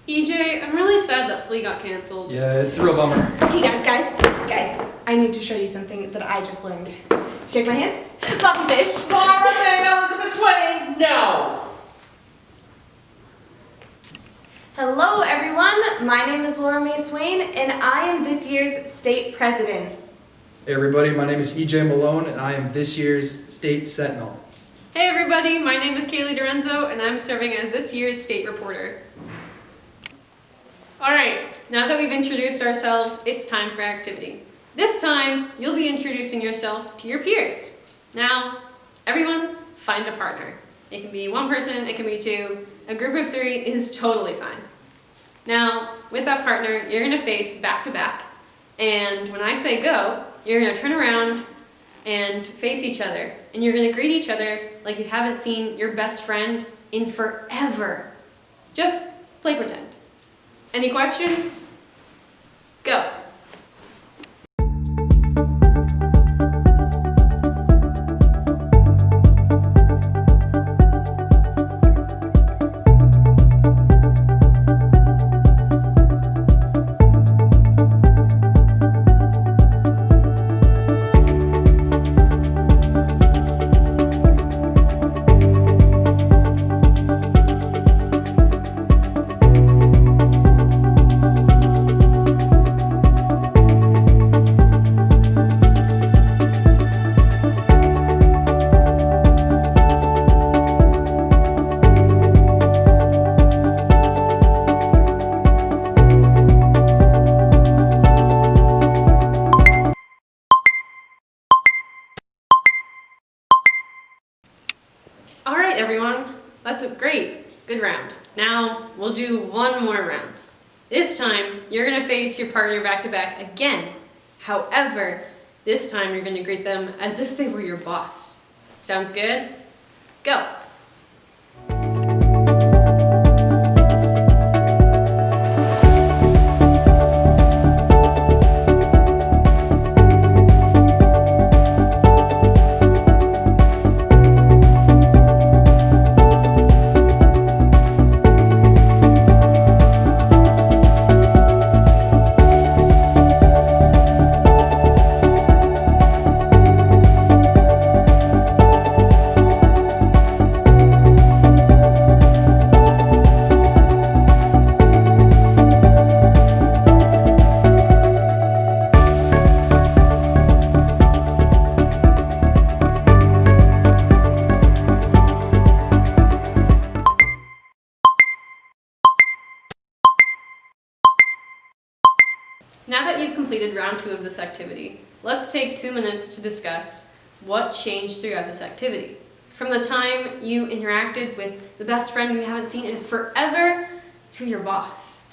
EJ, I'm really sad that Flea got canceled. Yeah, it's a real bummer. Hey guys, I need to show you something that I just learned. Shake my hand. Floppy fish. Laura May Elizabeth Swain, no! Hello everyone, my name is Laura Mae Swain and I am this year's state president. Hey everybody, my name is EJ Malone and I am this year's State Sentinel. Hey everybody, my name is Kaylee Dorenzo and I'm serving as this year's state reporter. Alright, now that we've introduced ourselves, it's time for activity. This time, you'll be introducing yourself to your peers. Now, everyone, find a partner. It can be one person, it can be two. A group of three is totally fine. Now, with that partner, you're going to face back to back. And when I say go, you're going to turn around and face each other. And you're going to greet each other like you haven't seen your best friend in forever. Just play pretend. Any questions? Go. All right, everyone, that's a good round. Now, we'll do one more round. This time, you're gonna face your partner back to back again. However, this time you're gonna greet them as if they were your boss. Sounds good? Go. Now that you've completed round 2 of this activity, let's take 2 minutes to discuss what changed throughout this activity. From the time you interacted with the best friend you haven't seen in forever to your boss.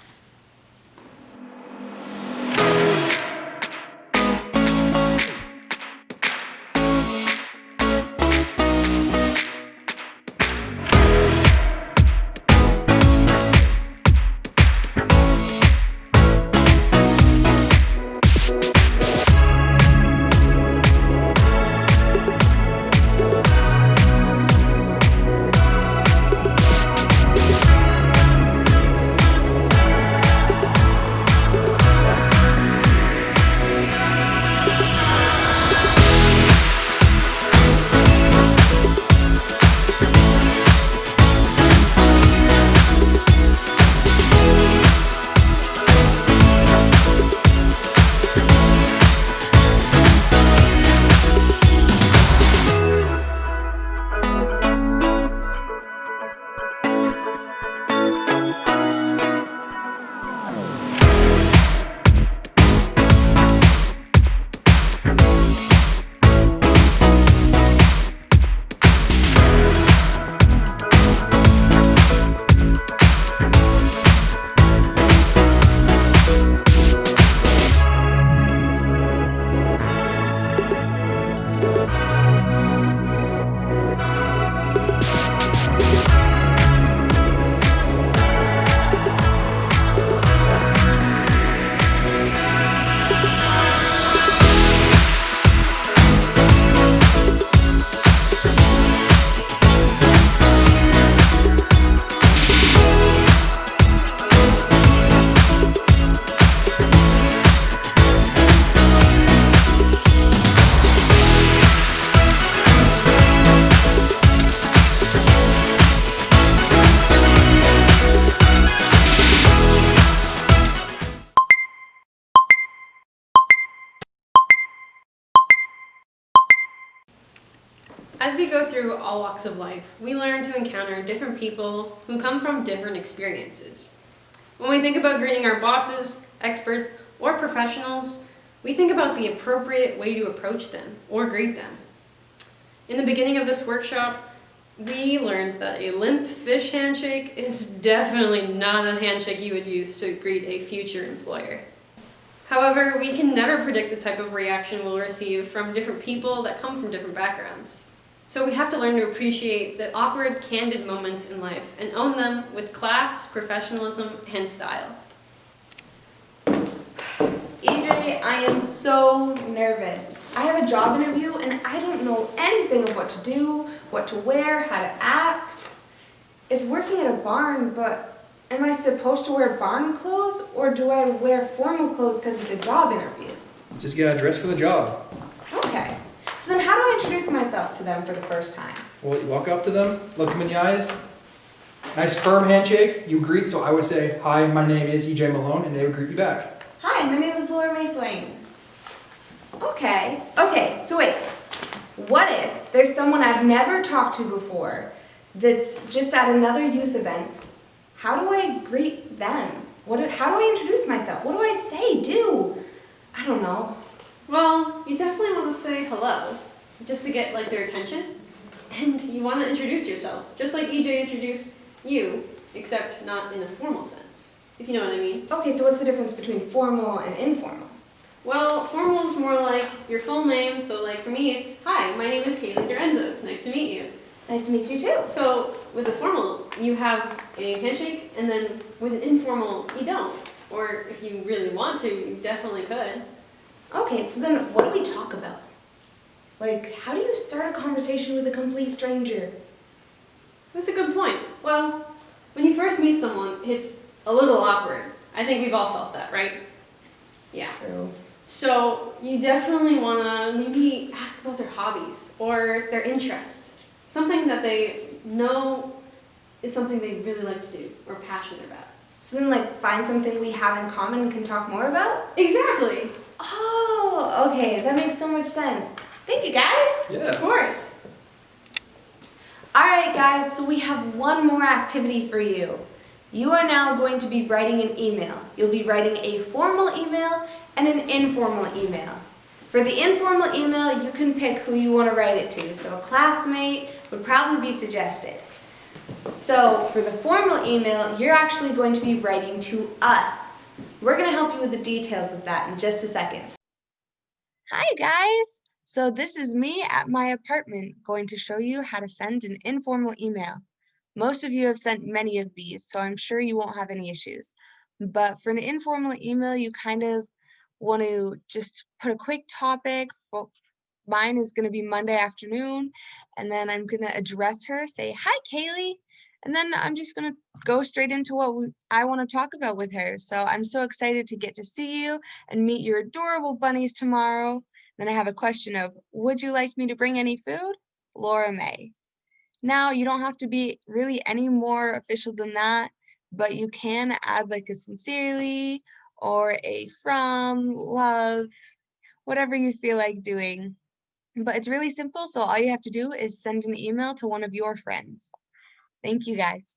As we go through all walks of life, we learn to encounter different people who come from different experiences. When we think about greeting our bosses, experts, or professionals, we think about the appropriate way to approach them or greet them. In the beginning of this workshop, we learned that a limp fish handshake is definitely not a handshake you would use to greet a future employer. However, we can never predict the type of reaction we'll receive from different people that come from different backgrounds. So we have to learn to appreciate the awkward, candid moments in life and own them with class, professionalism, and style. EJ, I am so nervous. I have a job interview and I don't know anything of what to do, what to wear, how to act. It's working at a barn, but am I supposed to wear barn clothes or do I wear formal clothes because it's a job interview? Just gotta dress for the job. Okay. So then how do I introduce myself to them for the first time? Well, you walk up to them, look them in the eyes, nice firm handshake, you greet, so I would say, hi, my name is EJ Malone, and they would greet you back. Hi, my name is Laura May Swain. Okay, so wait. What if there's someone I've never talked to before that's just at another youth event? How do I greet them? How do I introduce myself? What do I say, do? I don't know. Well, you definitely want to say hello, just to get their attention. And you want to introduce yourself, just like EJ introduced you, except not in a formal sense, if you know what I mean. Okay, so what's the difference between formal and informal? Well, formal is more like your full name, so for me it's, hi, my name is Kaylee Dorenzo, it's nice to meet you. Nice to meet you too. So with the formal, you have a handshake, and then with an informal, you don't. Or if you really want to, you definitely could. Okay, so then what do we talk about? How do you start a conversation with a complete stranger? That's a good point. Well, when you first meet someone, it's a little awkward. I think we've all felt that, right? Yeah. True. So you definitely want to maybe ask about their hobbies or their interests. Something that they know is something they really like to do or passionate about. So then find something we have in common and can talk more about? Exactly. Oh, okay, that makes so much sense. Thank you, guys. Of Yeah. course. All right, guys, so we have one more activity for you. You are now going to be writing an email. You'll be writing a formal email and an informal email. For the informal email, you can pick who you want to write it to. So a classmate would probably be suggested. So for the formal email, you're actually going to be writing to us. We're going to help you with the details of that in just a second. Hi, guys. So this is me at my apartment going to show you how to send an informal email. Most of you have sent many of these, so I'm sure you won't have any issues. But for an informal email, you kind of want to just put a quick topic. Well, mine is going to be Monday afternoon, and then I'm going to address her, say, hi, Kaylee, and then I'm just going to go straight into what I want to talk about with her. So I'm so excited to get to see you and meet your adorable bunnies tomorrow. Then I have a question of, would you like me to bring any food? Laura May. Now, you don't have to be really any more official than that, but you can add a sincerely or a from, love, whatever you feel like doing. But it's really simple, so all you have to do is send an email to one of your friends. Thank you, guys.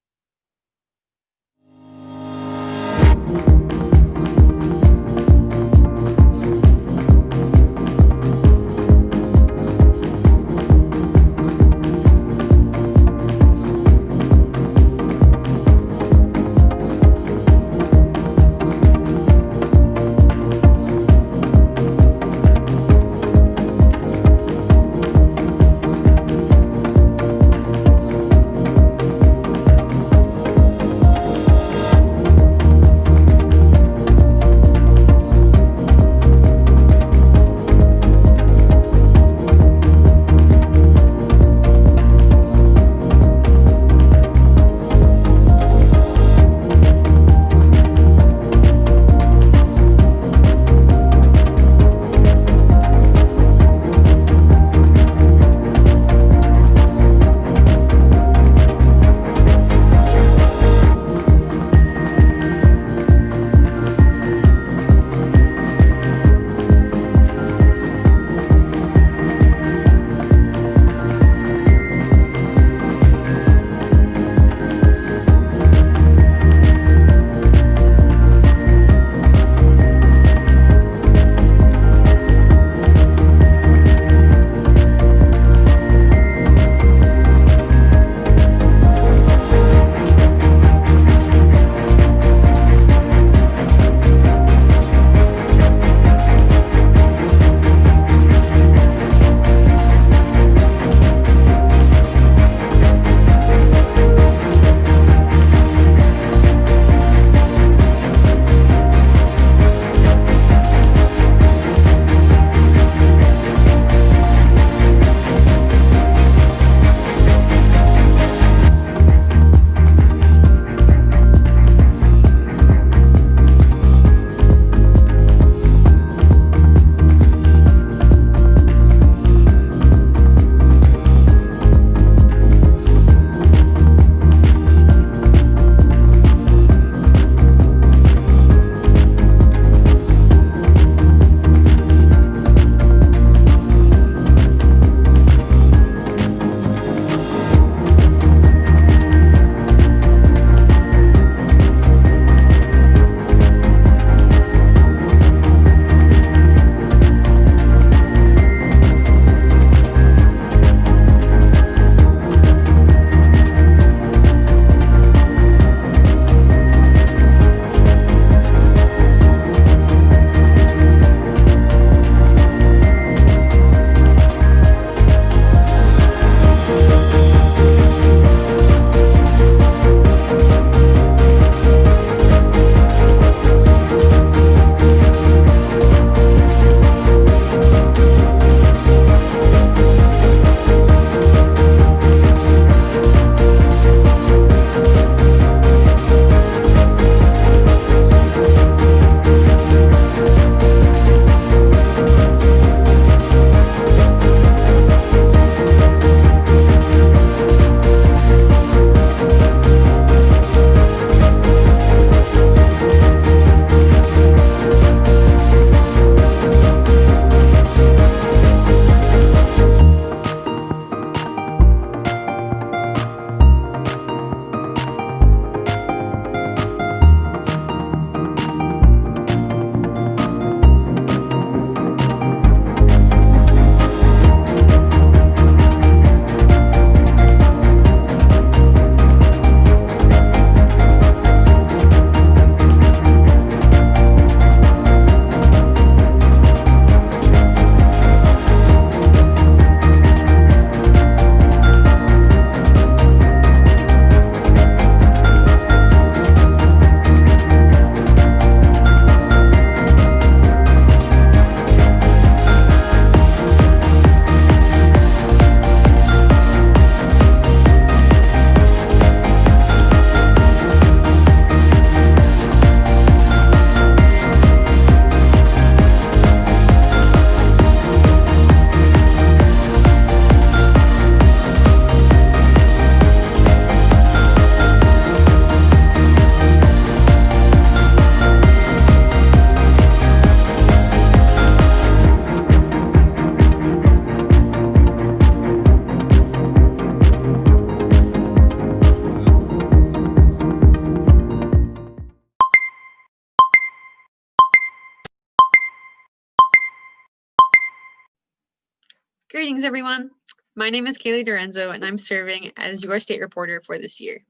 Greetings, everyone. My name is Kaylee Dorenzo, and I'm serving as your state reporter for this year.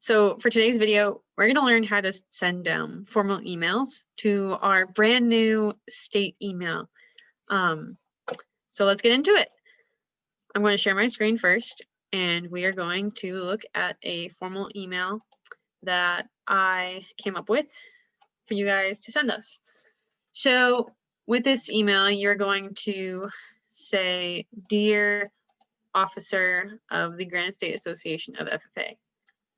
So for today's video, we're going to learn how to send formal emails to our brand new state email. So let's get into it. I'm going to share my screen first, and we are going to look at a formal email that I came up with for you guys to send us. So with this email, you're going to say, Dear Officer of the Granite State Association of FFA.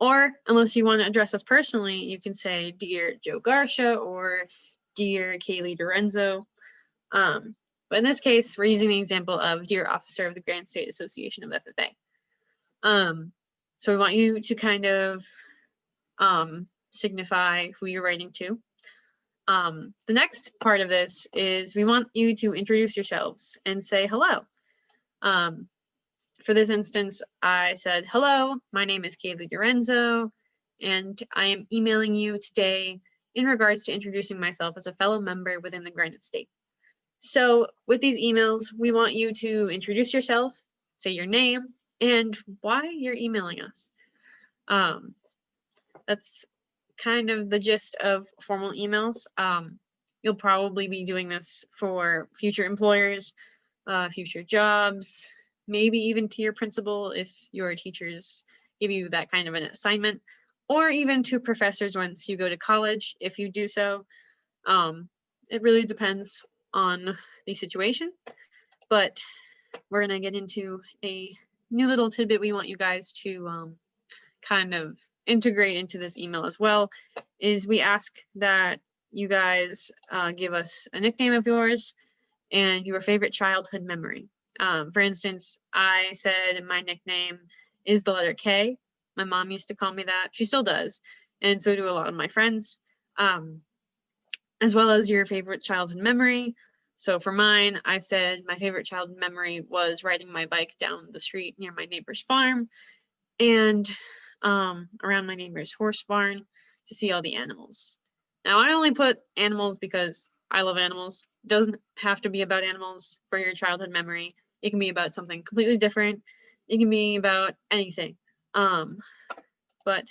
Or unless you want to address us personally, you can say, Dear Joe Garcia or Dear Kaylee Dorenzo. But in this case, we're using the example of Dear Officer of the Granite State Association of FFA. So we want you to kind of signify who you're writing to. The next part of this is we want you to introduce yourselves and say hello. For this instance, I said, hello, my name is Kaylee Dorenzo, and I am emailing you today in regards to introducing myself as a fellow member within the Granite State. So with these emails, we want you to introduce yourself, say your name, and why you're emailing us. That's kind of the gist of formal emails. You'll probably be doing this for future employers, future jobs, maybe even to your principal if your teachers give you that kind of an assignment, or even to professors once you go to college if you do so. It really depends on the situation, but we're gonna get into a new little tidbit we want you guys to kind of integrate into this email as well, is we ask that you guys give us a nickname of yours and your favorite childhood memory. For instance, I said my nickname is the letter K. My mom used to call me that. She still does, and so do a lot of my friends, as well as your favorite childhood memory. So for mine, I said my favorite childhood memory was riding my bike down the street near my neighbor's farm and around my neighbor's horse barn to see all the animals. Now, I only put animals because I love animals. It doesn't have to be about animals for your childhood memory. It can be about something completely different. It can be about anything. But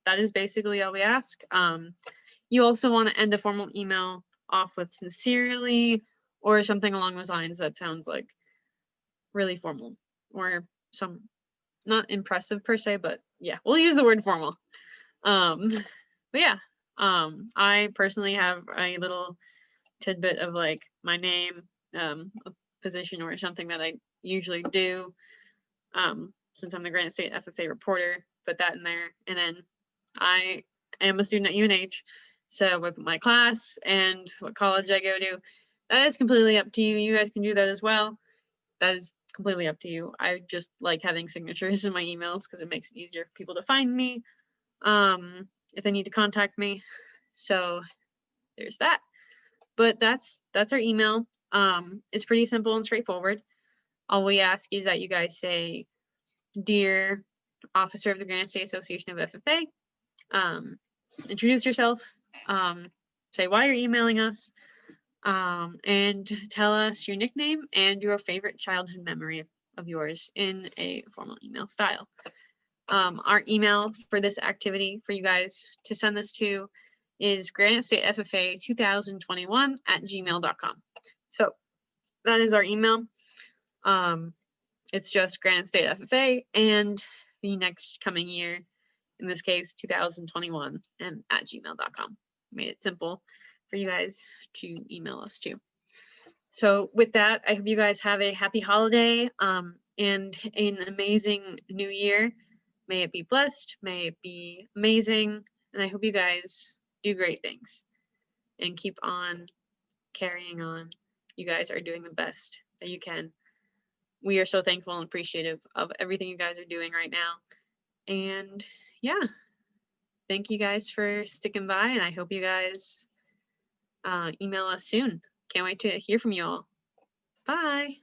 that is basically all we ask. You also want to end a formal email off with sincerely or something along those lines that sounds like really formal or some, not impressive per se, but yeah, we'll use the word formal. But yeah, I personally have a little tidbit of like my name, a position or something that I usually do. Since I'm the Granite State FFA reporter, put that in there. And then I am a student at UNH, so with my class and what college I go to, that is completely up to you. You guys can do that as well. That is completely up to you. I just like having signatures in my emails because it makes it easier for people to find me if they need to contact me. So there's that. But that's our email. It's pretty simple and straightforward. All we ask is that you guys say, Dear Officer of the Granite State Association of FFA, introduce yourself, say why you're emailing us, and tell us your nickname and your favorite childhood memory of yours in a formal email style. Our email for this activity for you guys to send this to is granitestateFFA2021@gmail.com. So that is our email. It's just Granite State FFA and the next coming year, in this case 2021, and @gmail.com. Made it simple for you guys to email us to. So with that, I hope you guys have a happy holiday and an amazing new year. May it be blessed, may it be amazing, and I hope you guys do great things and keep on carrying on. You guys are doing the best that you can. We are so thankful and appreciative of everything you guys are doing right now. And yeah, thank you guys for sticking by, and I hope you guys email us soon. Can't wait to hear from you all. Bye.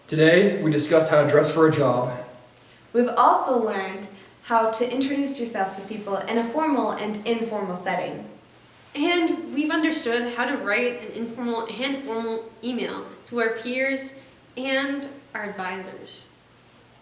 Today, we discussed how to dress for a job. We've also learned how to introduce yourself to people in a formal and informal setting. And we've understood how to write an informal and formal email to our peers and our advisors.